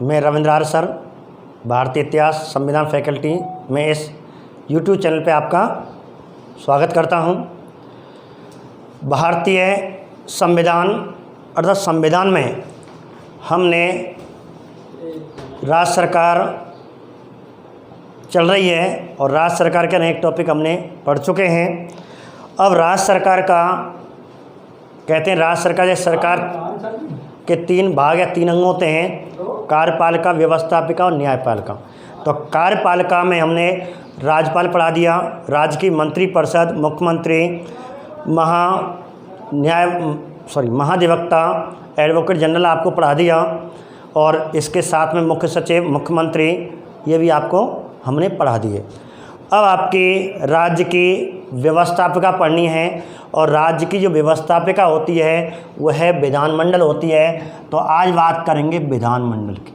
मैं रविंद्र आर्य सर, भारतीय इतिहास संविधान फैकल्टी में इस यूट्यूब चैनल पे आपका स्वागत करता हूं। भारतीय संविधान अर्थात संविधान में हमने राज्य सरकार चल रही है और राज्य सरकार के अनेक टॉपिक हमने पढ़ चुके हैं। अब राज्य सरकार का कहते हैं, राज्य सरकार या सरकार के तीन भाग या तीन अंग होते हैं, कार्यपालिका, व्यवस्थापिका और न्यायपालिका। तो कार्यपालिका में हमने राज्यपाल पढ़ा दिया, राज्य की मंत्रिपरिषद, मुख्यमंत्री, महाधिवक्ता, एडवोकेट जनरल आपको पढ़ा दिया और इसके साथ में मुख्य सचिव, मुख्यमंत्री, ये भी आपको हमने पढ़ा दिए। अब आपकी राज्य की व्यवस्थापिका पढ़नी है और राज्य की जो व्यवस्थापिका होती है वह है विधानमंडल होती है। तो आज बात करेंगे विधानमंडल की।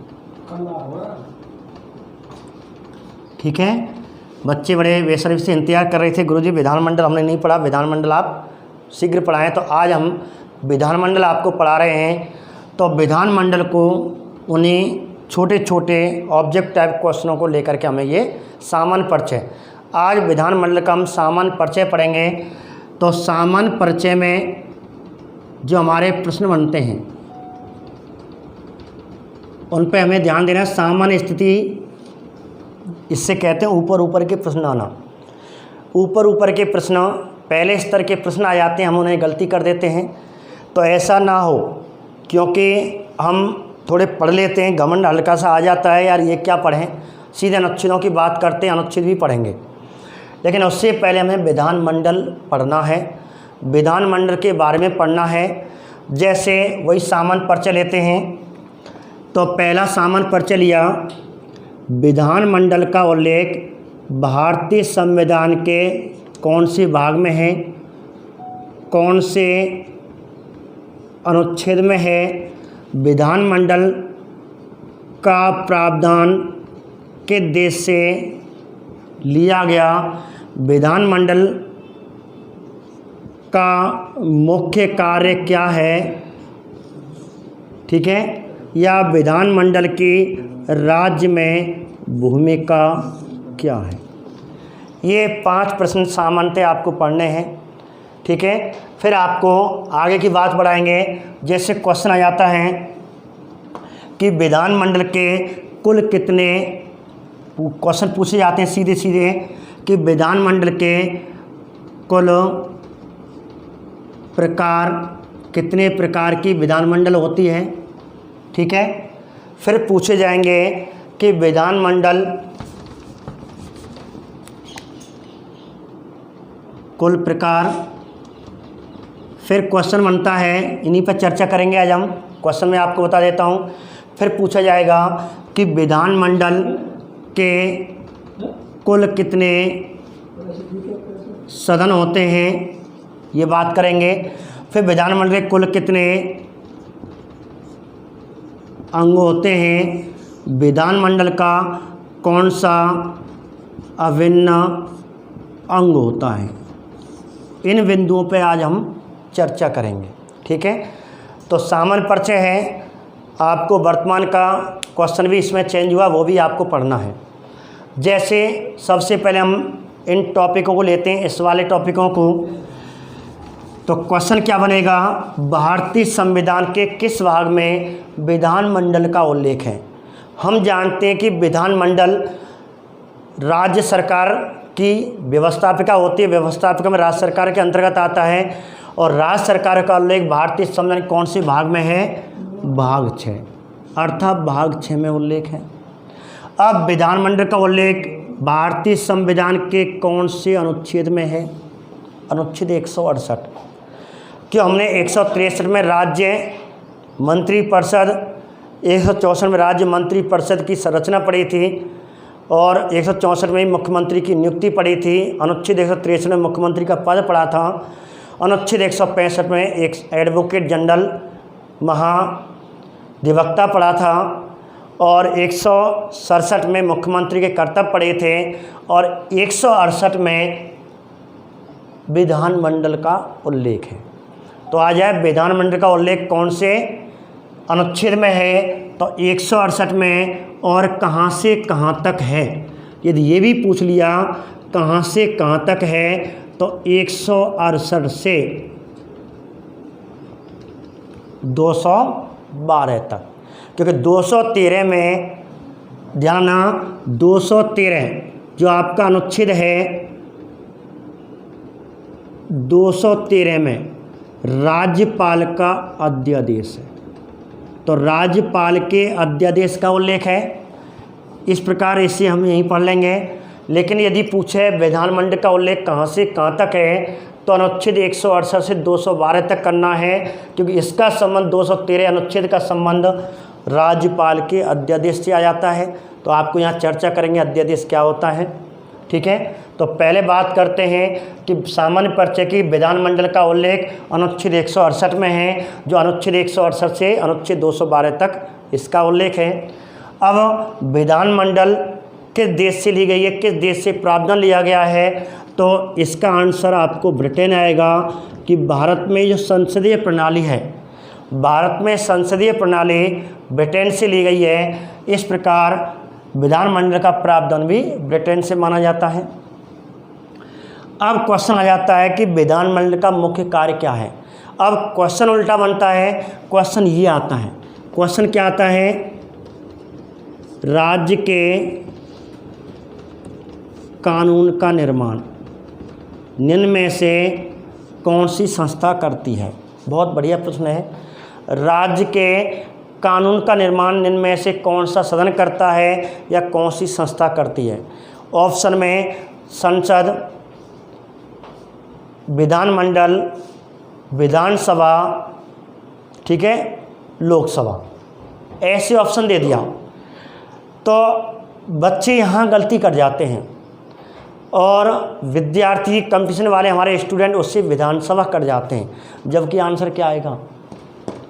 ठीक है, बच्चे बड़े बेसब्री से इंतजार कर रहे थे, गुरुजी विधानमंडल हमने नहीं पढ़ा, विधानमंडल आप शीघ्र पढ़ाएं। तो आज हम विधानमंडल आपको पढ़ा रहे हैं। तो विधानमंडल को उन्हीं छोटे छोटे ऑब्जेक्ट टाइप क्वेश्चनों को लेकर के हमें ये सामान्य परिचय, आज विधानमंडल का हम सामान्य परिचय पढ़ेंगे। तो सामान्य परिचय में जो हमारे प्रश्न बनते हैं उन पे हमें ध्यान देना है। सामान्य स्थिति इससे कहते हैं ऊपर ऊपर के प्रश्न आना। ऊपर ऊपर के प्रश्न, पहले स्तर के प्रश्न आ जाते हैं, हम उन्हें गलती कर देते हैं। तो ऐसा ना हो, क्योंकि हम थोड़े पढ़ लेते हैं, घमंड हल्का सा आ जाता है, यार ये क्या पढ़ें, सीधे अनुच्छेदों की बात करते हैं, अनुच्छेद भी पढ़ेंगे। लेकिन उससे पहले हमें विधानमंडल पढ़ना है, विधानमंडल के बारे में पढ़ना है। जैसे वही सामान्य परिचय लेते हैं। तो पहला सामान्य परिचय लिया, विधानमंडल का उल्लेख भारतीय संविधान के कौन से भाग में है, कौन से अनुच्छेद में है, विधानमंडल का प्रावधान के देश से लिया गया, विधानमंडल का मुख्य कार्य क्या है, ठीक है, या विधानमंडल की राज्य में भूमिका क्या है। ये 5 प्रश्न सामान्यतः आपको पढ़ने हैं। ठीक है, फिर आपको आगे की बात बढ़ाएंगे। जैसे क्वेश्चन आ जाता है कि विधानमंडल के कुल कितने, क्वेश्चन पूछे जाते हैं सीधे सीधे कि विधानमंडल के कुल प्रकार, कितने प्रकार की विधानमंडल होती है। ठीक है, फिर पूछे जाएंगे कि विधानमंडल कुल प्रकार, फिर क्वेश्चन बनता है, इन्हीं पर चर्चा करेंगे आज हम। क्वेश्चन में आपको बता देता हूँ। फिर पूछा जाएगा कि विधानमंडल के कुल कितने सदन होते हैं, ये बात करेंगे। फिर विधानमंडल के कुल कितने अंग होते हैं, विधानमंडल का कौन सा अभिन्न अंग होता है। इन बिंदुओं पे आज हम चर्चा करेंगे। ठीक है, तो सामान्य परिचय है। आपको वर्तमान का क्वेश्चन भी इसमें चेंज हुआ, वो भी आपको पढ़ना है। जैसे सबसे पहले हम इन टॉपिकों को लेते हैं, इस वाले टॉपिकों को। तो क्वेश्चन क्या बनेगा, भारतीय संविधान के किस भाग में विधानमंडल का उल्लेख है। हम जानते हैं कि विधानमंडल राज्य सरकार की व्यवस्थापिका होती है, व्यवस्थापिका में राज्य सरकार के अंतर्गत आता है। और राज्य सरकार का उल्लेख भारतीय संविधान के कौन से भाग में है, भाग 6, अर्थात भाग 6 में उल्लेख है। अब विधानमंडल का उल्लेख भारतीय संविधान के कौन से अनुच्छेद में है, अनुच्छेद 168। क्यों, हमने 163 में राज्य मंत्रिपरिषद, 164 में राज्य मंत्रिपरिषद की संरचना पढ़ी थी और 164 में मुख्यमंत्री की नियुक्ति पड़ी थी। अनुच्छेद 163 में मुख्यमंत्री का पद पड़ा था। अनुच्छेद 165 में एक एडवोकेट जनरल, महाधिवक्ता पड़ा था और 167 में मुख्यमंत्री के कर्तव्य पड़े थे और 168 में विधानमंडल का उल्लेख है। तो आ जाए विधानमंडल का उल्लेख कौन से अनुच्छेद में है, तो 168 में और कहाँ से कहाँ तक है। यदि ये भी पूछ लिया कहाँ से कहाँ तक है तो 168 से 212 तक, क्योंकि 213 में ध्यान 213 जो आपका अनुच्छेद है 213 में राज्यपाल का अध्यादेश है, तो राज्यपाल के अध्यादेश का उल्लेख है। इस प्रकार इसे हम यहीं पढ़ लेंगे। लेकिन यदि पूछे विधानमंडल का उल्लेख कहाँ से कहाँ तक है तो अनुच्छेद 168 से 212 तक करना है, क्योंकि इसका संबंध 213 अनुच्छेद का संबंध राज्यपाल के अध्यादेश से आ जाता है। तो आपको यहाँ चर्चा करेंगे अध्यादेश क्या होता है, ठीक है। तो पहले बात करते हैं कि सामान्य परिचय की विधानमंडल का उल्लेख अनुच्छेद 168 में है, जो अनुच्छेद 168 से अनुच्छेद 212 तक इसका उल्लेख है। अब विधानमंडल किस देश से ली गई है, किस देश से प्रावधान लिया गया है, तो इसका आंसर आपको ब्रिटेन आएगा कि भारत में जो संसदीय प्रणाली है, भारत में संसदीय प्रणाली ब्रिटेन से ली गई है। इस प्रकार विधानमंडल का प्रावधान भी ब्रिटेन से माना जाता है। अब क्वेश्चन आ जाता है कि विधानमंडल का मुख्य कार्य क्या है। अब क्वेश्चन उल्टा बनता है, क्वेश्चन ये आता है, क्वेश्चन क्या आता है, राज्य के कानून का निर्माण निम्न में से कौन सी संस्था करती है। बहुत बढ़िया प्रश्न है। राज्य के कानून का निर्माण निम्न में से कौन सा सदन करता है या कौन सी संस्था करती है। ऑप्शन में संसद, विधानमंडल, विधानसभा, ठीक है, लोकसभा, ऐसे ऑप्शन दे दिया। तो बच्चे यहाँ गलती कर जाते हैं और विद्यार्थी कंपटीशन वाले हमारे स्टूडेंट उससे विधानसभा कर जाते हैं, जबकि आंसर क्या आएगा,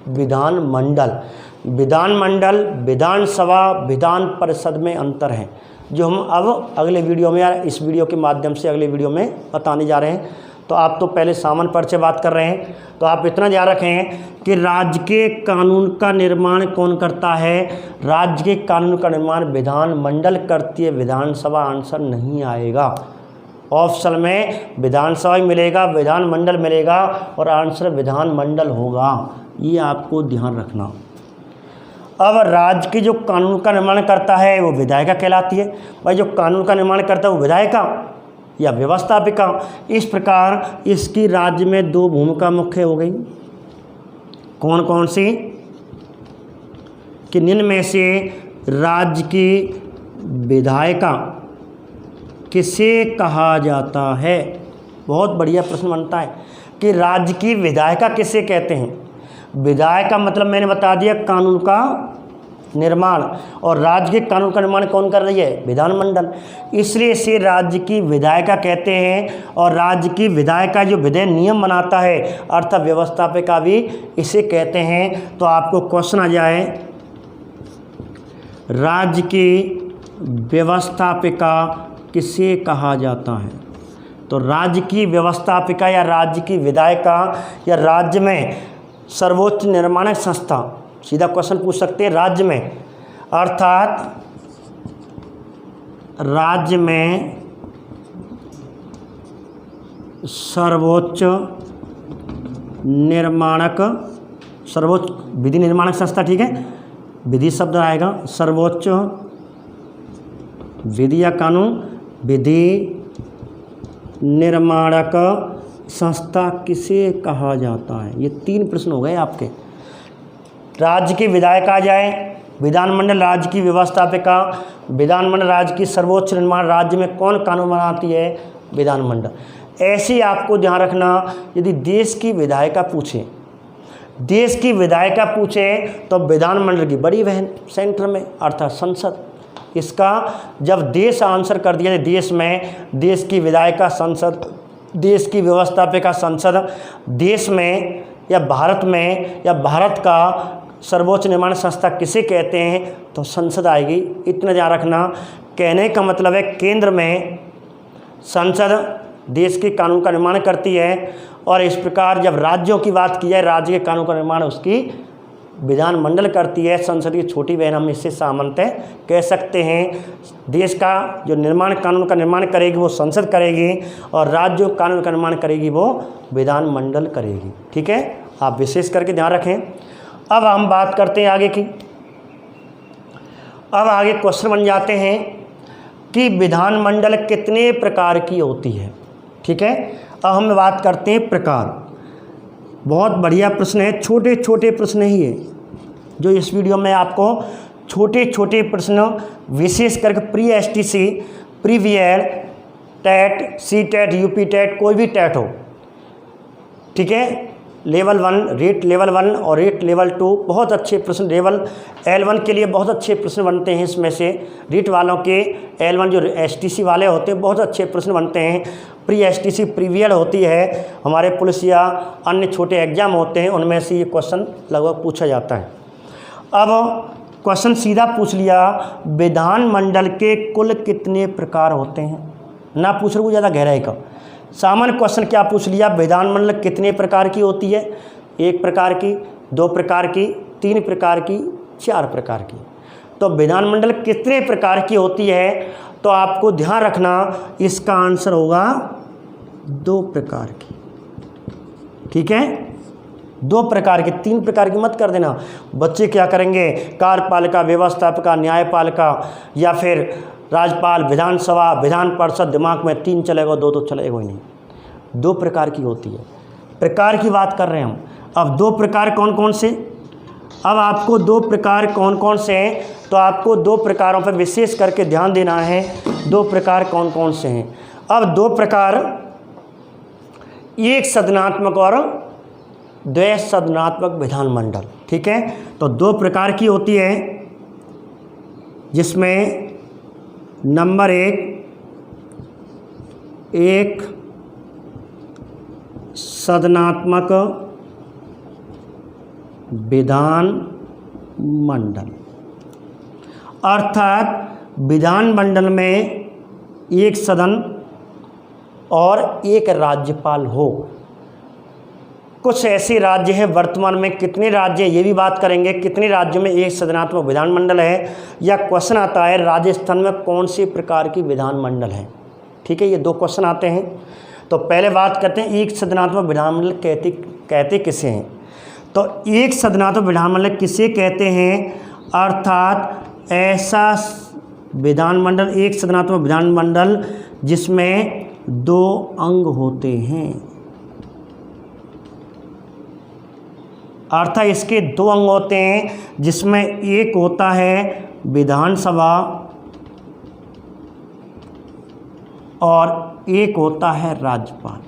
विधानमंडल। विधानमंडल, विधानसभा, विधान परिषद में अंतर है, जो हम अब अगले वीडियो में या इस वीडियो के माध्यम से अगले वीडियो में बताने जा रहे हैं। तो आप तो पहले सामान्य परिचय बात कर रहे हैं, तो आप इतना ध्यान रखें कि राज्य के कानून का निर्माण कौन करता है। राज्य के कानून का निर्माण विधानमंडल करती है, विधानसभा आंसर नहीं आएगा। ऑप्शन में विधानसभा मिलेगा, विधानमंडल मिलेगा और आंसर विधानमंडल होगा। ये आपको ध्यान रखना। अब राज्य की जो कानून का निर्माण करता है वो विधायिका कहलाती है। भाई जो कानून का निर्माण करता है वो विधायिका या व्यवस्थापिका। इस प्रकार इसकी राज्य में दो भूमिका मुख्य हो गई। कौन कौन सी, कि निम्न में से राज्य की विधायिका किसे कहा जाता है। बहुत बढ़िया प्रश्न बनता है कि राज्य की विधायिका किसे कहते हैं। विधायक का मतलब मैंने बता दिया कानून का निर्माण, और राज्य के कानून का निर्माण कौन कर रही है, विधानमंडल। इसलिए इसे राज्य की विधायिका कहते हैं। और राज्य की विधायिका जो विधेयक नियम बनाता है अर्थात व्यवस्थापिका भी इसे कहते हैं। तो आपको क्वेश्चन आ जाए, राज्य की व्यवस्थापिका किसे कहा जाता है। तो राज्य की व्यवस्थापिका या राज्य की विधायिका या राज्य में सर्वोच्च निर्माणक संस्था, सीधा क्वेश्चन पूछ सकते हैं राज्य में, अर्थात राज्य में सर्वोच्च निर्माणक, सर्वोच्च विधि निर्माणक संस्था, ठीक है, विधि शब्द आएगा, सर्वोच्च विधि या कानून विधि निर्माणक संस्था किसे कहा जाता है। ये तीन प्रश्न हो गए आपके। राज्य की विधायिका आ जाए, विधानमंडल राज्य की व्यवस्थापिका, विधानमंडल राज्य की सर्वोच्च निर्माण, राज्य में कौन कानून बनाती है, विधानमंडल। ऐसे आपको ध्यान रखना, यदि देश की विधायिका पूछे, देश की विधायिका पूछे तो विधानमंडल की बड़ी बहन सेंटर में अर्थात संसद। इसका जब देश आंसर कर दिया, देश में देश की विधायिका संसद, देश की व्यवस्थापिका संसद, देश में या भारत में या भारत का सर्वोच्च निर्माण संस्था किसे कहते हैं, तो संसद आएगी। इतना ध्यान रखना। कहने का मतलब है केंद्र में संसद देश के कानून का निर्माण करती है, और इस प्रकार जब राज्यों की बात की जाए राज्य के कानून का निर्माण उसकी विधानमंडल करती है, संसद की छोटी बहन, हम इससे सामंत कह सकते हैं। देश का जो निर्माण, कानून का निर्माण करेगी वो संसद करेगी, और राज्य जो कानून का निर्माण करेगी वो विधानमंडल करेगी। ठीक है, आप विशेष करके ध्यान रखें। अब हम बात करते हैं आगे की। अब आगे क्वेश्चन बन जाते हैं कि विधानमंडल कितने प्रकार की होती है। ठीक है, अब हम बात करते हैं प्रकार। बहुत बढ़िया प्रश्न है, छोटे छोटे प्रश्न ही है जो इस वीडियो में आपको छोटे छोटे प्रश्न, विशेष करके pre STC, pre VL, TET, C TET, UP TET, कोई भी टेट हो, ठीक है, लेवल 1, रेट लेवल 1 और रेट लेवल 2, बहुत अच्छे प्रश्न लेवल L1 के लिए बहुत अच्छे प्रश्न बनते हैं। इसमें से रेट वालों के L1 जो एसटीसी वाले होते हैं बहुत अच्छे प्रश्न बनते हैं। प्री एसटीसी, प्रीवियल होती है, हमारे पुलिस या अन्य छोटे एग्जाम होते हैं, उनमें से ये क्वेश्चन लगभग पूछा जाता है। अब क्वेश्चन सीधा पूछ लिया, विधानमंडल के कुल कितने प्रकार होते हैं, ना पूछ रहा ज़्यादा गहराई का। सामान्य क्वेश्चन क्या पूछ लिया, विधानमंडल कितने प्रकार की होती है, 1 प्रकार की, 2 प्रकार की, 3 प्रकार की, 4 प्रकार की। तो विधानमंडल कितने प्रकार की होती है, तो आपको ध्यान रखना इसका आंसर होगा 2 प्रकार की। ठीक है, 2 प्रकार की, 3 प्रकार की मत कर देना। बच्चे क्या करेंगे, कार्यपालिका, व्यवस्थापिका, न्यायपालिका या फिर राज्यपाल, विधानसभा, विधान परिषद, दिमाग में 3 चलेगा, 2 तो चलेगा ही नहीं। 2 प्रकार की होती है, प्रकार की बात कर रहे हैं हम। अब 2 प्रकार कौन कौन से, अब आपको 2 प्रकार कौन कौन से हैं, तो आपको 2 प्रकारों पर विशेष करके ध्यान देना है। 2 प्रकार कौन कौन से हैं। अब 2 प्रकार, एक सदनात्मक और द्वै सदनात्मक विधानमंडल। ठीक है, तो 2 प्रकार की होती है, जिसमें नंबर 1, एक सदनात्मक विधानमंडल, अर्थात विधानमंडल में एक सदन और एक राज्यपाल हो। कुछ ऐसे राज्य हैं, वर्तमान में कितने राज्य हैं ये भी बात करेंगे, कितने राज्यों में एक सदनात्मक विधानमंडल है, या क्वेश्चन आता है राजस्थान में कौन से प्रकार की विधानमंडल है। ठीक है, ये 2 क्वेश्चन आते हैं। तो पहले बात करते हैं एक सदनात्मक विधानमंडल कहते किसे हैं। तो एक सदनात्मक विधानमंडल किसे कहते हैं, अर्थात ऐसा विधानमंडल, एक सदनात्मक विधानमंडल जिसमें 2 अंग होते हैं, अर्थात इसके 2 अंग होते हैं, जिसमें एक होता है विधानसभा और एक होता है राज्यपाल।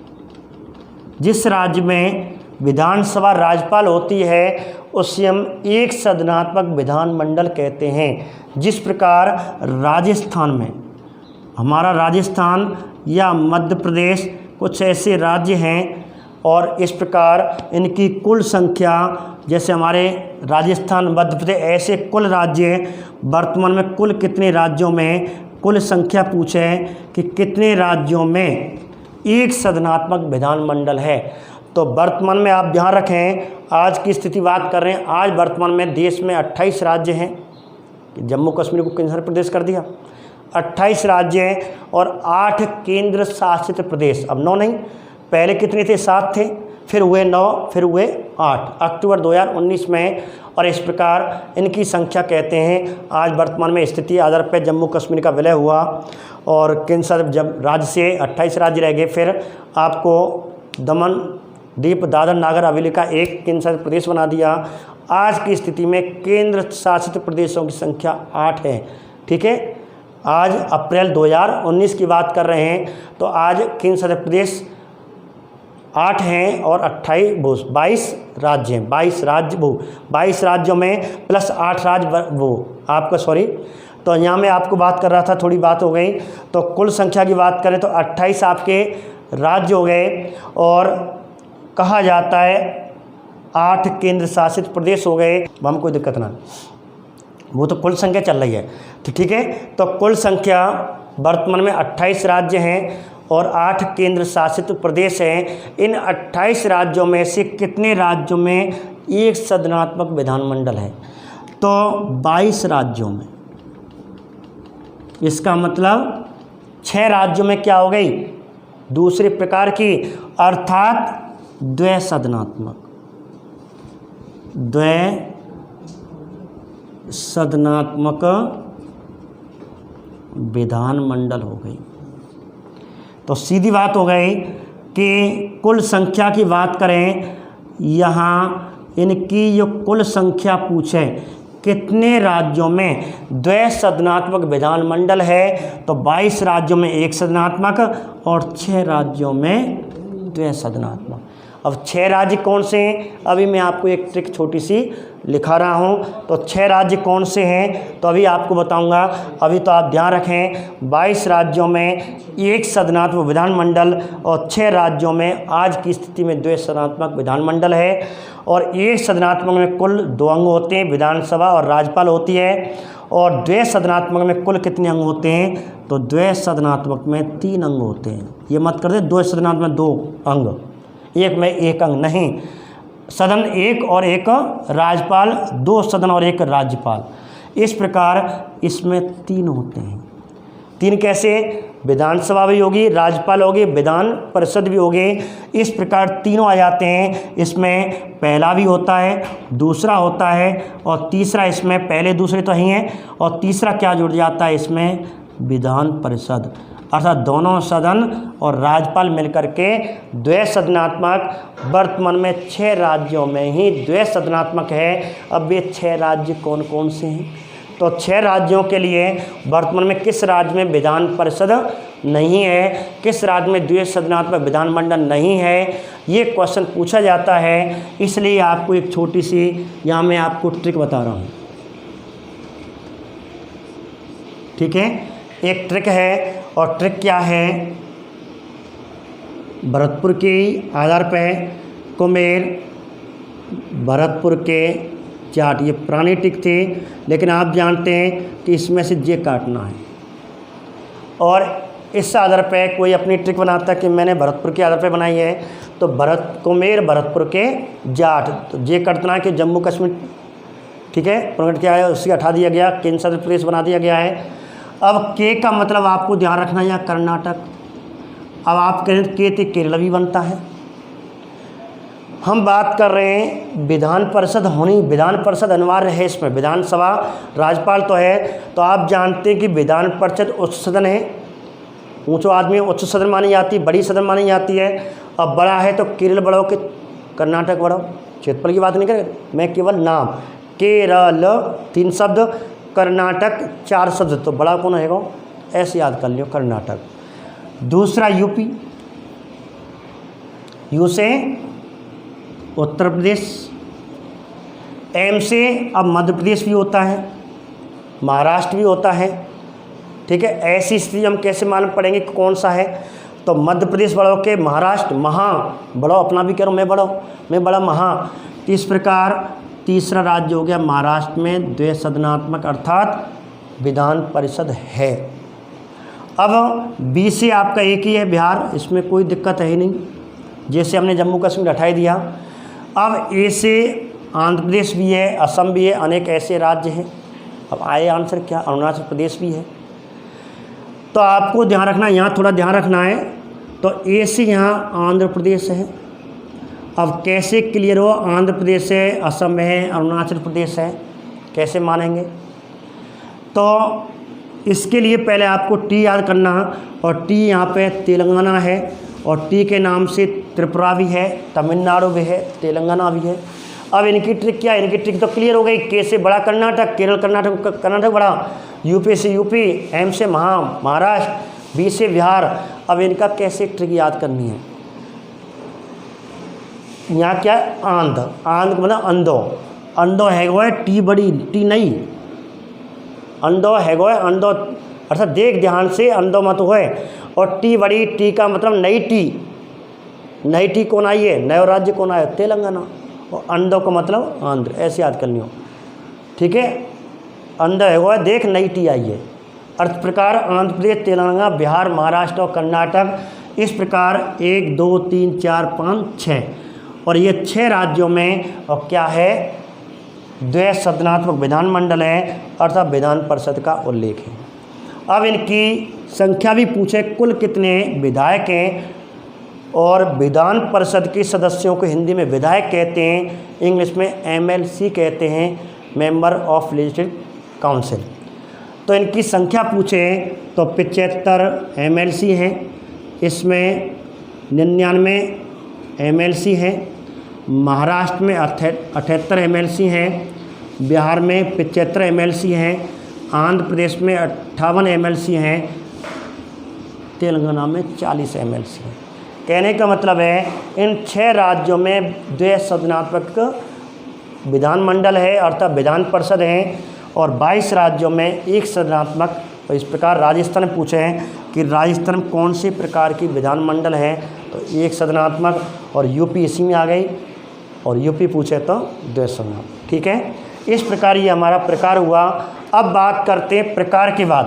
जिस राज्य में विधानसभा राज्यपाल होती है उसे हम एक सदनात्मक विधानमंडल कहते हैं। जिस प्रकार राजस्थान में, हमारा राजस्थान या मध्य प्रदेश कुछ ऐसे राज्य हैं, और इस प्रकार इनकी कुल संख्या, जैसे हमारे राजस्थान, मध्य प्रदेश, ऐसे कुल राज्य, वर्तमान में कुल कितने राज्यों में, कुल संख्या पूछे कि कितने राज्यों में एक सदनात्मक विधानमंडल है। तो वर्तमान में आप ध्यान रखें, आज की स्थिति बात कर रहे हैं, आज वर्तमान में देश में 28 राज्य हैं। जम्मू कश्मीर को केंद्र प्रदेश कर दिया, 28 राज्य हैं और 8 केंद्र शासित प्रदेश। अब 9 नहीं, पहले कितने थे, 7 थे, फिर हुए 9, फिर हुए 8 अक्टूबर 2019 में। और इस प्रकार इनकी संख्या कहते हैं, आज वर्तमान में स्थिति आधार पर जम्मू कश्मीर का विलय हुआ और केंद्र शासित जब राज्य से 28 राज्य रह गए, फिर आपको दमन, दीप, दादर, नागर हवेली का एक केंद्र शासित प्रदेश बना दिया। आज की स्थिति में केंद्र शासित प्रदेशों की संख्या 8 है। ठीक है, आज अप्रैल 2019 की बात कर रहे हैं, तो आज केंद्र शासित प्रदेश 8 हैं और 22 राज्य हैं। 22 राज्यों में प्लस 8 राज्य आपका तो यहाँ मैं आपको बात कर रहा था, थोड़ी बात हो गई। तो कुल संख्या की बात करें तो 28 आपके राज्य हो गए, और कहा जाता है 8 केंद्र शासित प्रदेश हो गए। हम कोई दिक्कत ना, वो तो कुल संख्या चल रही है। तो ठीक है, तो कुल संख्या वर्तमान में 28 राज्य हैं और 8 केंद्र शासित प्रदेश हैं। इन 28 राज्यों में से कितने राज्यों में एक सदनात्मक विधानमंडल है? तो 22 राज्यों में। इसका मतलब 6 राज्यों में क्या हो गई? दूसरे प्रकार की, अर्थात द्वैसदनात्मक विधानमंडल हो गई। तो सीधी बात हो गई कि कुल संख्या की बात करें, यहाँ इनकी जो कुल संख्या पूछे कितने राज्यों में द्वैसदनात्मक विधानमंडल है, तो 22 राज्यों में एक सदनात्मक और 6 राज्यों में द्वैसदनात्मक। अब 6 राज्य कौन से हैं? अभी मैं आपको एक ट्रिक छोटी सी लिखा रहा हूँ। तो 6 राज्य कौन से हैं तो अभी आपको बताऊँगा। अभी तो आप ध्यान रखें, 22 राज्यों में एक सदनात्मक विधानमंडल और 6 राज्यों में आज की स्थिति में द्वैसदनात्मक विधानमंडल है। और एक सदनात्मक में कुल 2 अंग होते हैं, विधानसभा और राज्यपाल होती है। और द्वैसदनात्मक में कुल कितने अंग होते हैं? तो द्वैसदनात्मक में 3 अंग होते हैं। ये मत कर दे द्वैसदनात्मक में 2 अंग, एक में 1 अंग नहीं। सदन 1 और 1 राज्यपाल, 2 सदन और 1 राज्यपाल। इस प्रकार इसमें 3 होते हैं। 3 कैसे? विधानसभा भी होगी, राज्यपाल होगी, विधान परिषद भी होगी। इस प्रकार तीनों आ जाते हैं। इसमें पहला भी होता है, दूसरा होता है और तीसरा, इसमें पहले दूसरे तो ही हैं और तीसरा क्या जुड़ जाता है इसमें? विधान परिषद। अर्थात दोनों सदन और राज्यपाल मिलकर के द्वैसदनात्मक वर्तमान में 6 राज्यों में ही द्वैसदनात्मक है। अब ये 6 राज्य कौन कौन से हैं? तो 6 राज्यों के लिए वर्तमान में किस राज्य में विधान परिषद नहीं है, किस राज्य में द्वैसदनात्मक विधानमंडल नहीं है, ये क्वेश्चन पूछा जाता है। इसलिए आपको एक छोटी सी यहाँ मैं आपको ट्रिक बता रहा हूँ। ठीक है, एक ट्रिक है। और ट्रिक क्या है? भरतपुर के आधार पर कुमेर, भरतपुर के जाट, ये पुरानी ट्रिक थी, लेकिन आप जानते हैं कि इसमें से जे काटना है। और इस आधार पर कोई अपनी ट्रिक बनाता है कि मैंने भरतपुर के आधार पर बनाई है, तो कुमेर भरतपुर के जाट, तो जे काटना है कि जम्मू कश्मीर, ठीक है, प्रकट किया है, उससे हटा दिया गया, केंद्र शासित प्रदेश बना दिया गया है। अब के का मतलब आपको ध्यान रखना है, या कर्नाटक। अब आप कहें के तो केरल भी बनता है। हम बात कर रहे हैं विधान परिषद होनी, विधान परिषद अनिवार्य है इसमें। विधानसभा, राज्यपाल तो है, तो आप जानते हैं कि विधान परिषद उच्च सदन है, ऊंचो आदमी उच्च सदन मानी जाती है, बड़ी सदन मानी जाती है। अब बड़ा है तो केरल बड़ा हो कि कर्नाटक बड़ा हो, क्षेत्रफल की बात नहीं करें, मैं केवल नाम। केरल 3 शब्द, कर्नाटक 4 शब्द, तो बड़ा कौन है? ऐसे याद कर लियो, कर्नाटक। दूसरा यूपी, यू से उत्तर प्रदेश, एम से अब मध्य प्रदेश भी होता है, महाराष्ट्र भी होता है। ठीक है, ऐसी स्थिति हम कैसे मालूम पड़ेंगे कि कौन सा है? तो मध्य प्रदेश बड़ो के महाराष्ट्र महा बड़ो, अपना भी करो, मैं बड़ा महा। इस प्रकार तीसरा राज्य हो गया महाराष्ट्र में द्वैसदनात्मक अर्थात विधान परिषद है। अब बी से आपका एक ही है बिहार, इसमें कोई दिक्कत है ही नहीं, जैसे हमने जम्मू कश्मीर हटा दिया। अब ए से आंध्र प्रदेश भी है, असम भी है, अनेक ऐसे राज्य हैं। अब आए आंसर क्या? अरुणाचल प्रदेश भी है। तो आपको ध्यान रखना, यहाँ थोड़ा ध्यान रखना है। तो ए से यहाँ आंध्र प्रदेश है। अब कैसे क्लियर हो? आंध्र प्रदेश है, असम है, अरुणाचल प्रदेश है, कैसे मानेंगे? तो इसके लिए पहले आपको टी याद करना, और टी यहाँ पे तेलंगाना है, और टी के नाम से त्रिपुरा भी है, तमिलनाडु भी है, तेलंगाना भी है। अब इनकी ट्रिक क्या है? इनकी ट्रिक तो क्लियर हो गई। के से बड़ा कर्नाटक, केरल कर्नाटक बड़ा, यूपी से यूपी, एम से महाराष्ट्र, बी से बिहार। अब इनका कैसे ट्रिक याद करनी है? यहाँ क्या है? आंध्र मतलब अंधो है गो है, टी बड़ी, टी नहीं, अंधो है गो है, अंधो अर्थात देख ध्यान से, अंधो मत होए। और टी बड़ी, टी का मतलब नई टी कौन आई है? नया राज्य कौन आया? तेलंगाना। और अंधो का मतलब आंध्र, ऐसे याद करनी हो। ठीक है, अंधो है गो है, देख नई टी आई है। अर्थ प्रकार आंध्र प्रदेश, तेलंगाना, बिहार, महाराष्ट्र और कर्नाटक, इस प्रकार 1 2 3 4 5 6 और ये 6 राज्यों में और क्या है, द्वैसदनात्मक विधानमंडल है अर्थात विधान परिषद का उल्लेख है। अब इनकी संख्या भी पूछे, कुल कितने विधायक हैं, और विधान परिषद के सदस्यों को हिंदी में विधायक कहते हैं, इंग्लिश में MLC कहते हैं, मेंबर ऑफ लेजिस्लेटिव काउंसिल। तो इनकी संख्या पूछे तो 75 MLC हैं, इसमें 99 MLC हैं, महाराष्ट्र में 78 MLC हैं, बिहार में 75 MLC हैं, आंध्र प्रदेश में 58 MLC हैं, तेलंगाना में 40 MLC हैं। कहने का मतलब है इन 6 राज्यों में द्वैसदनात्मक विधानमंडल है अर्थात विधान परिषद है, और 22 राज्यों में एक सदनात्मक। तो इस प्रकार राजस्थान पूछे हैं कि राजस्थान में कौन से प्रकार की विधानमंडल है, तो एक सदनात्मक, और यूपी इसी में आ गई, और यूपी पूछे तो द्वैसदनात्मक। ठीक है, इस प्रकार ये हमारा प्रकार हुआ। अब बात करते हैं प्रकार के बाद।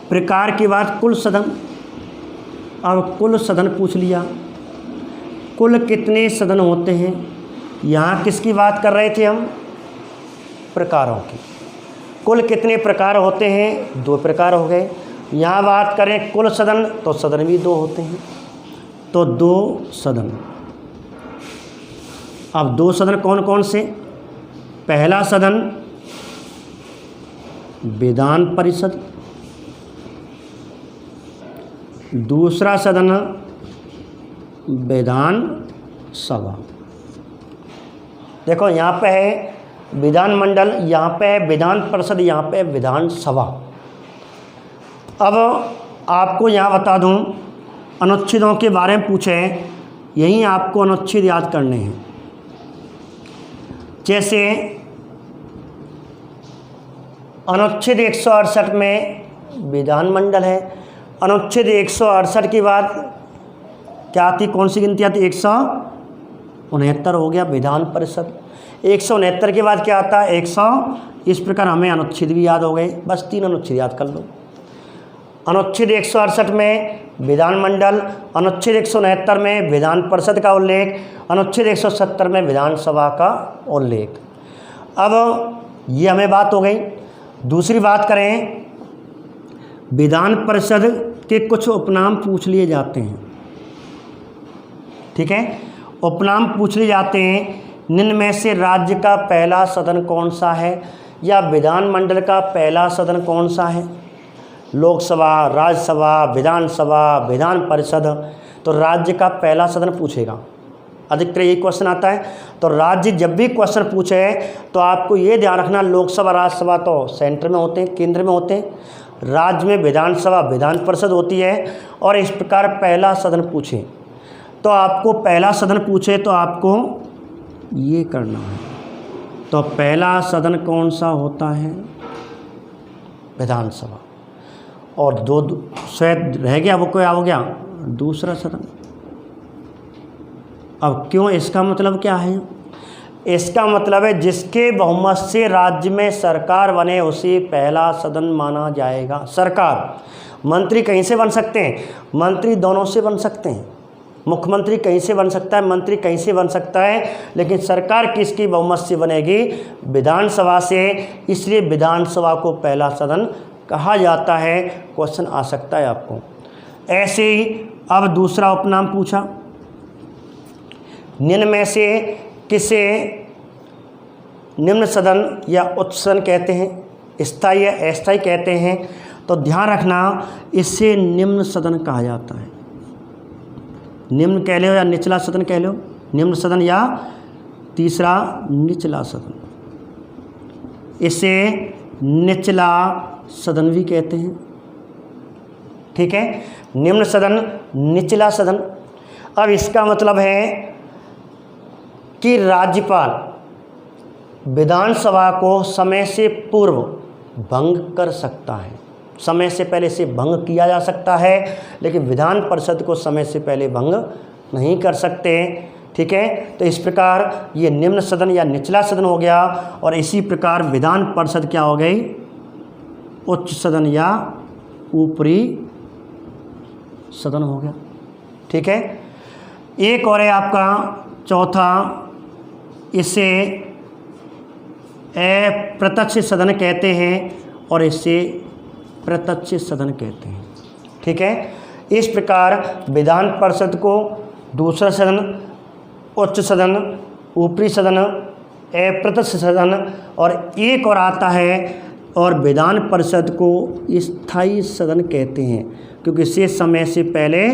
प्रकार के बाद कुल सदन। अब कुल सदन पूछ लिया, कुल कितने सदन होते हैं। यहाँ किसकी बात कर रहे थे हम, प्रकारों की। कुल कितने प्रकार होते हैं, 2 प्रकार हो गए। यहाँ बात करें कुल सदन तो सदन भी 2 होते हैं, तो 2 सदन। अब 2 सदन कौन कौन से, पहला सदन विधान परिषद, दूसरा सदन विधान सभा। देखो यहाँ पे है विधानमंडल, यहाँ पे है विधान परिषद, यहाँ पे है विधान सभा। अब आपको यहाँ बता दूँ, अनुच्छेदों के बारे में पूछे, यहीं आपको अनुच्छेद याद करने हैं। जैसे अनुच्छेद 168 में विधानमंडल है, अनुच्छेद 168 के बाद क्या आती, कौन सी गिनती आती, 169 हो गया विधान परिषद। 169 के बाद क्या आता है, 100। इस प्रकार हमें अनुच्छेद भी याद हो गए, बस 3 अनुच्छेद याद कर लो। अनुच्छेद 168 में विधानमंडल, अनुच्छेद 169 में विधान परिषद का उल्लेख, अनुच्छेद 170 में विधानसभा का उल्लेख। अब ये हमें बात हो गई। दूसरी बात करें, विधान परिषद के कुछ उपनाम पूछ लिए जाते हैं। ठीक है, उपनाम पूछ लिए जाते हैं। निम्न में से राज्य का पहला सदन कौन सा है, या विधानमंडल का पहला सदन कौन सा है। लोकसभा, राज्यसभा, विधानसभा, विधान परिषद। तो राज्य का पहला सदन पूछेगा, अधिकतर यही क्वेश्चन आता है। तो राज्य जब भी क्वेश्चन पूछे तो आपको ये ध्यान रखना, लोकसभा राज्यसभा तो सेंटर में होते हैं, केंद्र में होते हैं, राज्य में विधानसभा विधान परिषद होती है। और इस प्रकार पहला सदन पूछे तो आपको, पहला सदन पूछे तो आपको ये करना है। तो पहला सदन कौन सा होता है, विधानसभा। और 2 शायद रह गया, वो क्या हो गया, दूसरा सदन। अब क्यों, इसका मतलब क्या है, इसका मतलब है जिसके बहुमत से राज्य में सरकार बने उसे पहला सदन माना जाएगा। सरकार, मंत्री कहीं से बन सकते हैं, मंत्री दोनों से बन सकते हैं, मुख्यमंत्री कहीं से बन सकता है, मंत्री कहीं से बन सकता है, लेकिन सरकार किसकी बहुमत से बनेगी, विधानसभा से। इसलिए विधानसभा को पहला सदन कहा जाता है। क्वेश्चन आ सकता है आपको। ऐसे ही अब दूसरा उपनाम पूछा, निम्न में से किसे निम्न सदन या उच्च सदन कहते हैं, स्थायी या अस्थायी कहते हैं। तो ध्यान रखना, इससे निम्न सदन कहा जाता है। निम्न कह लो या निचला सदन कह लो, निम्न सदन या तीसरा निचला सदन, इसे निचला सदन भी कहते हैं। ठीक है, निम्न सदन, निचला सदन। अब इसका मतलब है कि राज्यपाल विधानसभा को समय से पूर्व भंग कर सकता है, समय से पहले से भंग किया जा सकता है, लेकिन विधान परिषद को समय से पहले भंग नहीं कर सकते। ठीक है, तो इस प्रकार ये निम्न सदन या निचला सदन हो गया। और इसी प्रकार विधान परिषद क्या हो गई, उच्च सदन या ऊपरी सदन हो गया। ठीक है, एक और है आपका चौथा, इसे अप्रत्यक्ष सदन कहते हैं और इसे प्रत्यक्ष सदन कहते हैं। ठीक है, इस प्रकार विधान परिषद को दूसरा सदन, उच्च सदन, ऊपरी सदन, अप्रत्यक्ष सदन और एक और आता है, और विधान परिषद को स्थायी सदन कहते हैं, क्योंकि इसे समय से पहले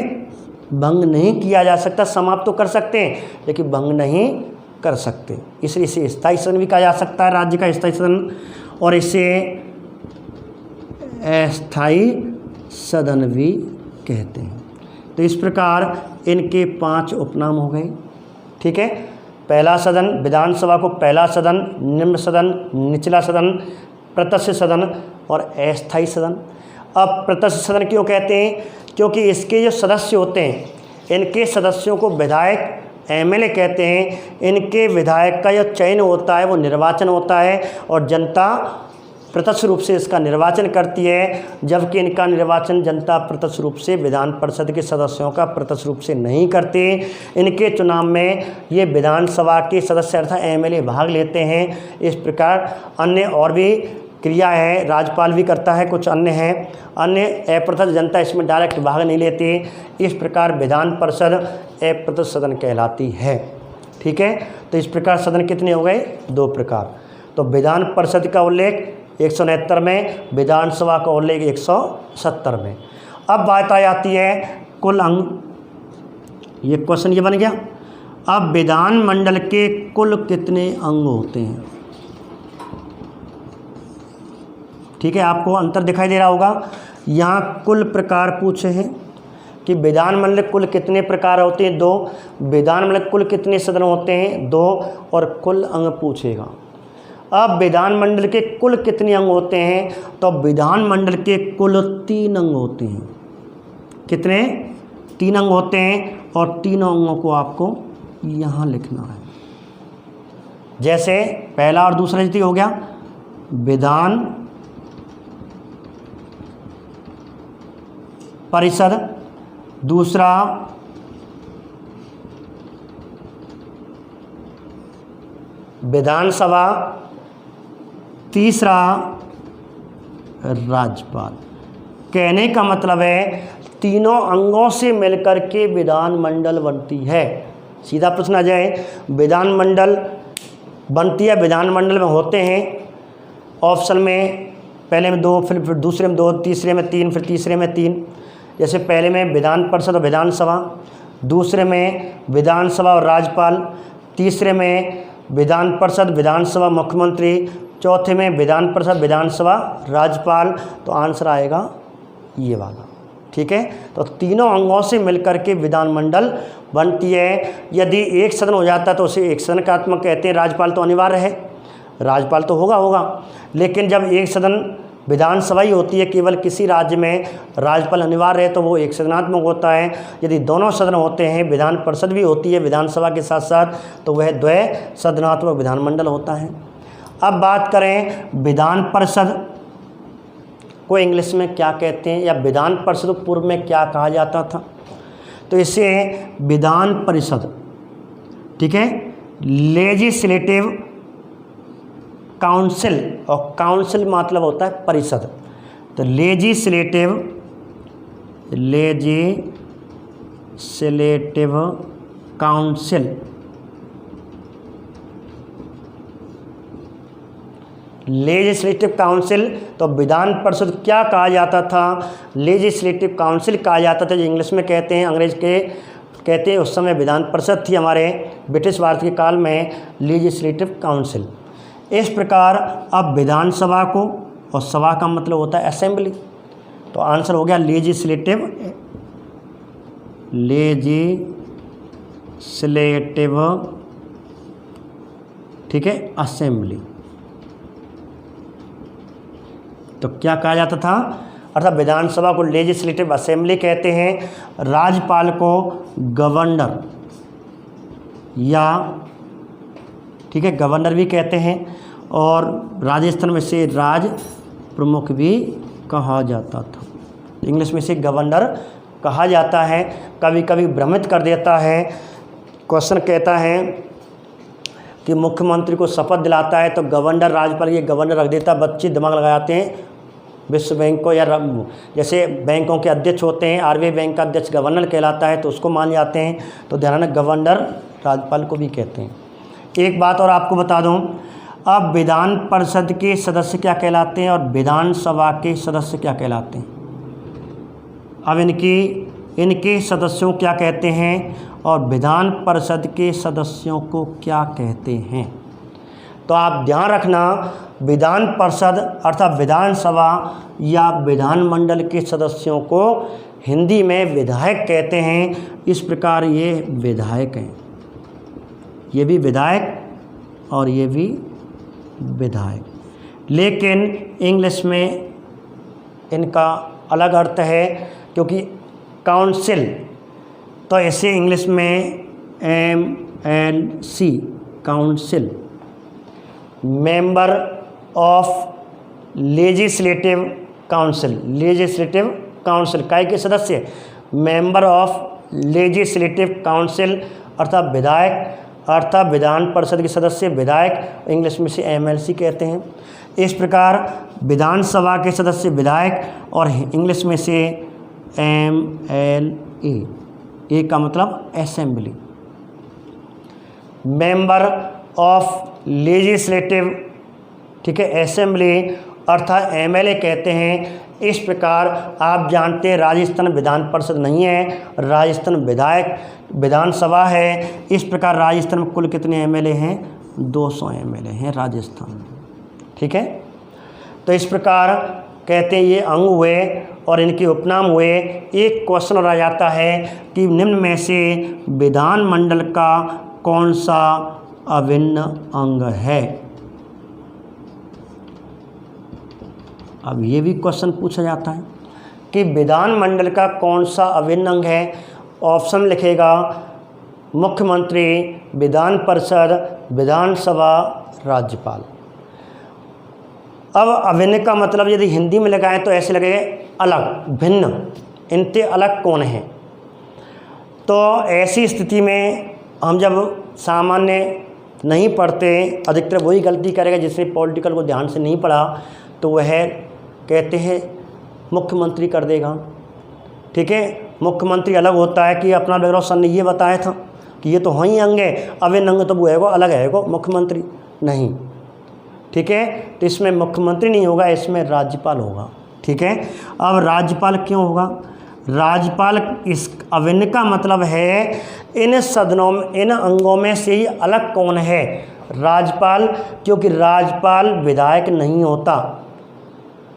भंग नहीं किया जा सकता। समाप्त तो कर सकते हैं लेकिन भंग नहीं कर सकते, इसलिए इसे स्थायी सदन भी कहा जा सकता है, राज्य का स्थायी सदन, और इसे अस्थायी सदन भी कहते हैं। तो इस प्रकार इनके 5 उपनाम हो गए। ठीक है, पहला सदन, विधानसभा को पहला सदन, निम्न सदन, निचला सदन, प्रत्यक्ष सदन और अस्थायी सदन। अब प्रत्यक्ष सदन क्यों कहते हैं? क्योंकि इसके जो सदस्य होते हैं, इनके सदस्यों को विधायक एमएलए कहते हैं। इनके विधायक का जो चयन होता है वो निर्वाचन होता है और जनता प्रत्यक्ष रूप से इसका निर्वाचन करती है, जबकि इनका निर्वाचन जनता प्रत्यक्ष रूप से विधान परिषद के सदस्यों का प्रत्यक्ष रूप से नहीं करते। इनके चुनाव में ये विधानसभा के सदस्य अर्थात एमएलए भाग लेते हैं। इस प्रकार अन्य और भी क्रिया है, राज्यपाल भी करता है, कुछ अन्य हैं, अन्य अप्रत्यक्ष जनता इसमें डायरेक्ट भाग नहीं लेती। इस प्रकार विधान परिषद अप्रत्यक्ष सदन कहलाती है। ठीक है, तो इस प्रकार सदन कितने हो गए? 2 प्रकार। तो विधान परिषद का उल्लेख 169 में, विधानसभा का उल्लेख 170 में। अब बात आ जाती है कुल अंग, ये क्वेश्चन ये बन गया। अब विधानमंडल के कुल कितने अंग होते हैं? ठीक है, आपको अंतर दिखाई दे रहा होगा। यहाँ कुल प्रकार पूछे हैं कि विधानमंडल कुल कितने प्रकार होते हैं, 2, विधानमंडल कुल कितने सदन होते हैं, 2, और कुल अंग पूछेगा। अब विधानमंडल के कुल कितने अंग होते हैं? तो विधानमंडल के कुल 3 अंग होते हैं। कितने? 3 अंग होते हैं और तीनों अंगों को आपको यहाँ लिखना है। जैसे पहला और दूसरा स्थिति हो गया विधान परिषद, दूसरा विधानसभा, तीसरा राज्यपाल। कहने का मतलब है तीनों अंगों से मिलकर के विधानमंडल बनती है। सीधा प्रश्न आ जाए, विधानमंडल बनती है, विधानमंडल में होते हैं ऑप्शन में पहले में 2, फिर दूसरे में 2, तीसरे में 3, फिर तीसरे में 3। जैसे पहले में विधान परिषद और विधानसभा, दूसरे में विधानसभा और राज्यपाल, तीसरे में विधान परिषद, विधानसभा, मुख्यमंत्री, चौथे में विधान परिषद, विधानसभा, राज्यपाल। तो आंसर आएगा ये वाला। ठीक है, तो तीनों अंगों से मिलकर के विधानमंडल बनती है। यदि एक सदन हो जाता है तो उसे एक सदनात्मक कहते हैं। राज्यपाल तो अनिवार्य है, राज्यपाल तो होगा, लेकिन जब एक सदन विधानसभा ही होती है, केवल किसी राज्य में राज्यपाल अनिवार्य है, तो वो एक सदनात्मक होता है। यदि दोनों सदन होते हैं, विधान परिषद भी होती है विधानसभा के साथ साथ, तो वह द्वय सदनात्मक विधानमंडल होता है। अब बात करें विधान परिषद को इंग्लिश में क्या कहते हैं, या विधान परिषद पूर्व में क्या कहा जाता था? तो इसे विधान परिषद, ठीक है, लेजिस्लेटिव काउंसिल, और काउंसिल मतलब होता है परिषद। तो लेजिस्लेटिव काउंसिल, लेजिस्लेटिव काउंसिल। तो विधान परिषद क्या कहा जाता था? लेजिस्लेटिव काउंसिल कहा जाता था, जो इंग्लिश में कहते हैं, अंग्रेज के कहते हैं। उस समय विधान परिषद थी हमारे ब्रिटिश भारत के काल में लेजिस्लेटिव काउंसिल। इस प्रकार अब विधानसभा को, और सभा का मतलब होता है असेंबली, तो आंसर हो गया लेजिस्लेटिव ठीक है, असेंबली। तो क्या कहा जाता था? अर्थात विधानसभा को लेजिस्लेटिव असेंबली कहते हैं, राज्यपाल को गवर्नर, या ठीक है गवर्नर भी कहते हैं, और राजस्थान में से राज प्रमुख भी कहा जाता था। इंग्लिश में से गवर्नर कहा जाता है, कभी कभी भ्रमित कर देता है। क्वेश्चन कहता है कि मुख्यमंत्री को शपथ दिलाता है तो गवर्नर, राज्यपाल ये गवर्नर रख देता है। बच्चे दिमाग लगाते हैं विश्व बैंक को, या जैसे बैंकों के अध्यक्ष होते हैं, आरबीआई बैंक का अध्यक्ष गवर्नर कहलाता है तो उसको मान जाते हैं। तो ध्यान रखना, गवर्नर राज्यपाल को भी कहते हैं। एक बात और आपको बता दूं, अब विधान परिषद के सदस्य क्या कहलाते हैं और विधानसभा के सदस्य क्या कहलाते हैं। अब इनके सदस्यों क्या कहते हैं और विधान परिषद के सदस्यों को क्या कहते हैं। तो आप ध्यान रखना, विधान परिषद अर्थात विधानसभा या विधानमंडल के सदस्यों को हिंदी में विधायक कहते हैं। इस प्रकार ये विधायक हैं, ये भी विधायक और ये भी विधायक, लेकिन इंग्लिश में इनका अलग अर्थ है, क्योंकि काउंसिल तो ऐसे इंग्लिश में MLC council, member of legislative council काय के सदस्य, मेंबर ऑफ लेजिस्लेटिव काउंसिल अर्थात विधायक, अर्थात विधान परिषद के सदस्य विधायक, इंग्लिश में से MLC कहते हैं। इस प्रकार विधानसभा के सदस्य विधायक और इंग्लिश में से MLA, ए का मतलब असेंबली। मेंबर ऑफ लेजिस्लेटिव, ठीक है, असेंबली अर्थात MLA कहते हैं। इस प्रकार आप जानते हैं राजस्थान विधान परिषद नहीं है, राजस्थान विधानसभा है। इस प्रकार राजस्थान में कुल कितने MLA हैं, 200 MLA हैं राजस्थान में, ठीक है। तो इस प्रकार कहते हैं ये अंग हुए और इनके उपनाम हुए। एक क्वेश्चन और आ जाता है कि निम्न में से विधानमंडल का कौन सा अभिन्न अंग है। अब ये भी क्वेश्चन पूछा जाता है कि विधानमंडल का कौन सा अभिन्न अंग है। ऑप्शन लिखेगा मुख्यमंत्री, विधान परिषद, विधानसभा, राज्यपाल। अब अभिन्न का मतलब यदि हिंदी में लगाएं तो ऐसे लगेगा अलग, भिन्न, इनसे अलग कौन है। तो ऐसी स्थिति में हम जब सामान्य नहीं पढ़ते, अधिकतर वही गलती करेगा जिसने पॉलिटिकल को ध्यान से नहीं पढ़ा, तो वह कहते हैं मुख्यमंत्री कर देगा, ठीक है। मुख्यमंत्री अलग होता है कि अपना बैकग्राउंड सर ने ये बताया था कि ये तो वही अंग है, अभिन्न अंग तो वो है, अलग है वो मुख्यमंत्री नहीं, ठीक है। तो इसमें मुख्यमंत्री नहीं होगा, इसमें राज्यपाल होगा, ठीक है। अब राज्यपाल क्यों होगा, राज्यपाल इस अभिन्न का मतलब है इन सदनों में, इन अंगों में से ही अलग कौन है, राज्यपाल। क्योंकि राज्यपाल विधायक नहीं होता,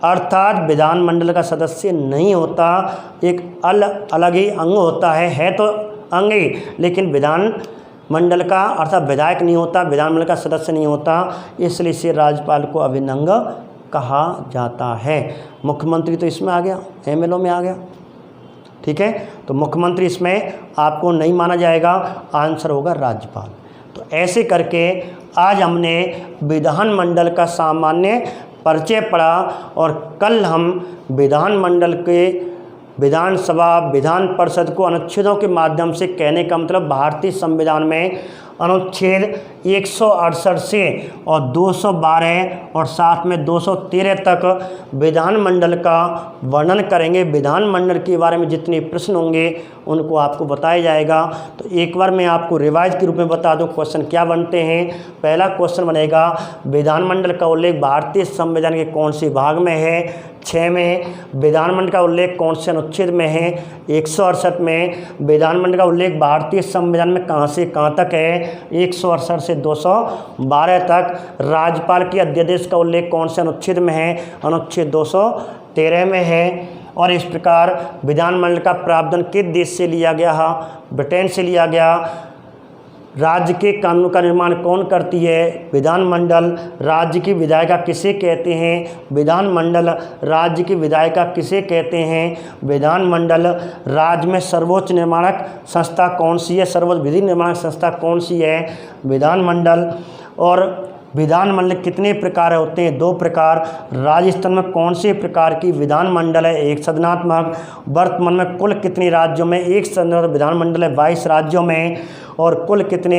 अर्थात विधानमंडल का सदस्य नहीं होता, एक अलग ही अंग होता है तो अंग ही, लेकिन विधानमंडल का अर्थात विधायक नहीं होता, विधानमंडल का सदस्य नहीं होता, इसलिए इसे राज्यपाल को अभिन्न अंग कहा जाता है। मुख्यमंत्री तो इसमें आ गया, MLO में आ गया, ठीक है। तो मुख्यमंत्री इसमें आपको नहीं माना जाएगा, आंसर होगा राज्यपाल। तो ऐसे करके आज हमने विधानमंडल का सामान्य परिचय पढ़ा और कल हम विधानमंडल के विधानसभा, विधान परिषद को अनुच्छेदों के माध्यम से, कहने का मतलब भारतीय संविधान में अनुच्छेद 168 से और 212 और साथ में 213 तक विधानमंडल का वर्णन करेंगे। विधानमंडल के बारे में जितने प्रश्न होंगे उनको आपको बताया जाएगा। तो एक बार मैं आपको रिवाइज के रूप में बता दूं क्वेश्चन क्या बनते हैं। पहला क्वेश्चन बनेगा विधानमंडल का उल्लेख भारतीय संविधान के कौन से भाग में है। 6 में विधानमंडल का उल्लेख कौन से अनुच्छेद में है। 168 में विधानमंडल का उल्लेख भारतीय संविधान में कहाँ से कहाँ तक है। 168 से 212 तक राज्यपाल के अध्यादेश का उल्लेख कौन से अनुच्छेद में है। अनुच्छेद 213 में है। और इस प्रकार विधानमंडल का प्रावधान किस देश से लिया गया है, ब्रिटेन से लिया गया। राज्य के कानून का निर्माण कौन करती है, विधानमंडल। राज्य की विधायिका किसे कहते हैं, विधानमंडल। राज्य की विधायिका किसे कहते हैं, विधानमंडल। राज्य में सर्वोच्च निर्माणक संस्था कौन सी है, सर्वोच्च विधि निर्माणक संस्था कौन सी है, विधानमंडल। और विधानमंडल कितने प्रकार होते हैं? 2 प्रकार। राजस्थान में कौन से प्रकार की विधानमंडल है? एक सदनात्मक। वर्तमान में कुल कितने राज्यों में एक सदनात्मक विधानमंडल है? 22 राज्यों में। और कुल कितने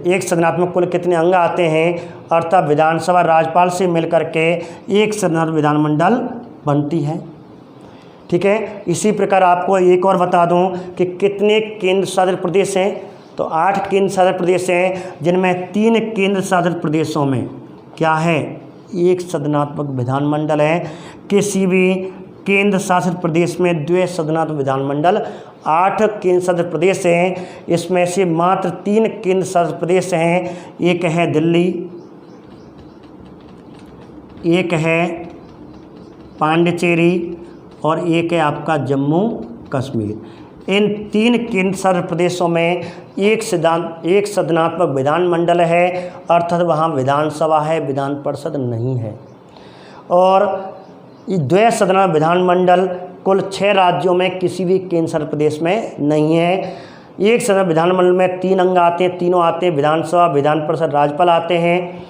एक सदनात्मक कुल कितने अंग आते हैं? अर्थात विधानसभा राज्यपाल से मिलकर के एक सदनात्मक विधानमंडल बनती है। ठीक है। इसी प्रकार आपको एक और बता दूं कि कितने केंद्र शासित प्रदेश हैं। तो 8 केंद्र शासित प्रदेश हैं, जिनमें 3 केंद्र शासित प्रदेशों में क्या है? एक सदनात्मक विधानमंडल है। किसी भी केंद्र शासित प्रदेश में 2 सदनात्मक विधानमंडल। 8 केंद्र शासित प्रदेश हैं, इसमें से मात्र 3 केंद्र शासित प्रदेश हैं। एक है दिल्ली, एक है पांडिचेरी और एक है आपका जम्मू कश्मीर। इन 3 केंद्र शासित प्रदेशों में एक सदनात्मक विधानमंडल है, अर्थात वहाँ विधानसभा है, विधान परिषद नहीं है। और 2 सदनात्मक विधानमंडल कुल 6 राज्यों में किसी भी केंद्र शासित प्रदेश में नहीं है। एक सदनात्मक विधानमंडल में 3 अंग आते हैं, तीनों आते हैं विधानसभा, विधान परिषद, राज्यपाल आते हैं।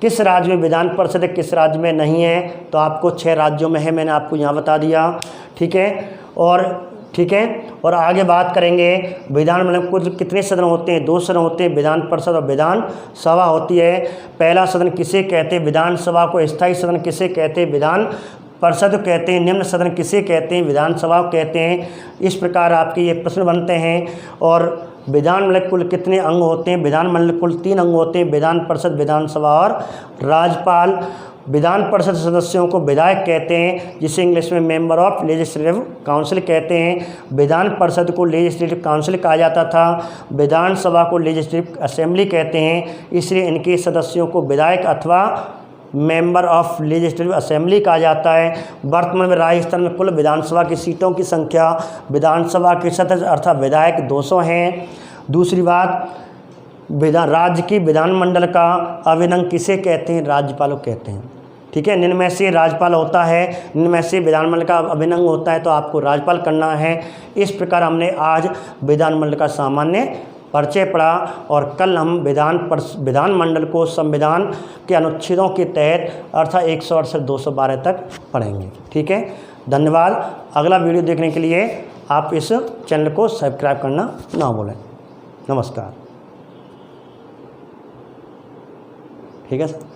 किस राज्य में विधान परिषद है, किस राज्य में नहीं है? तो आपको 6 राज्यों में है, मैंने आपको यहाँ बता दिया। ठीक है। और आगे बात करेंगे विधानमंडल कुल कितने सदन होते हैं? 2 सदन होते हैं, विधान परिषद और विधान सभा होती है। पहला सदन किसे कहते हैं? विधानसभा को। स्थायी सदन किसे कहते हैं? विधान परिषद कहते हैं। निम्न सदन किसे कहते हैं? विधानसभा कहते हैं। इस प्रकार आपके ये प्रश्न बनते हैं। और विधानमंडल कुल कितने अंग होते हैं? विधानमंडल कुल 3 अंग होते हैं, विधान परिषद, विधानसभा और राज्यपाल। विधान परिषद सदस्यों को विधायक कहते हैं, जिसे इंग्लिश में मेंबर ऑफ लेजिस्लेटिव काउंसिल कहते हैं। विधान परिषद को लेजिस्लेटिव काउंसिल कहा जाता था। विधानसभा को लेजिस्लेटिव असेंबली कहते हैं, इसलिए इनके सदस्यों को विधायक अथवा मेंबर ऑफ लेजिस्लेटिव असेंबली कहा जाता है। वर्तमान में राजस्थान में कुल विधानसभा की सीटों की संख्या, विधानसभा के सदस्य अर्थात विधायक 200 हैं। दूसरी बात, राज्य की विधानमंडल का अभिन्न किसे कहते हैं? राज्यपाल को कहते हैं। ठीक है। निम्न में से राज्यपाल होता है, निम्न में से विधानमंडल का अभिन्न होता है, तो आपको राज्यपाल करना है। इस प्रकार हमने आज विधानमंडल का सामान्य परिचय पढ़ा और कल हम विधानमंडल को संविधान के अनुच्छेदों के तहत अर्थात 168 से 212 तक पढ़ेंगे। ठीक है। धन्यवाद। अगला वीडियो देखने के लिए आप इस चैनल को सब्सक्राइब करना ना भूलें। नमस्कार। ठीक है सर।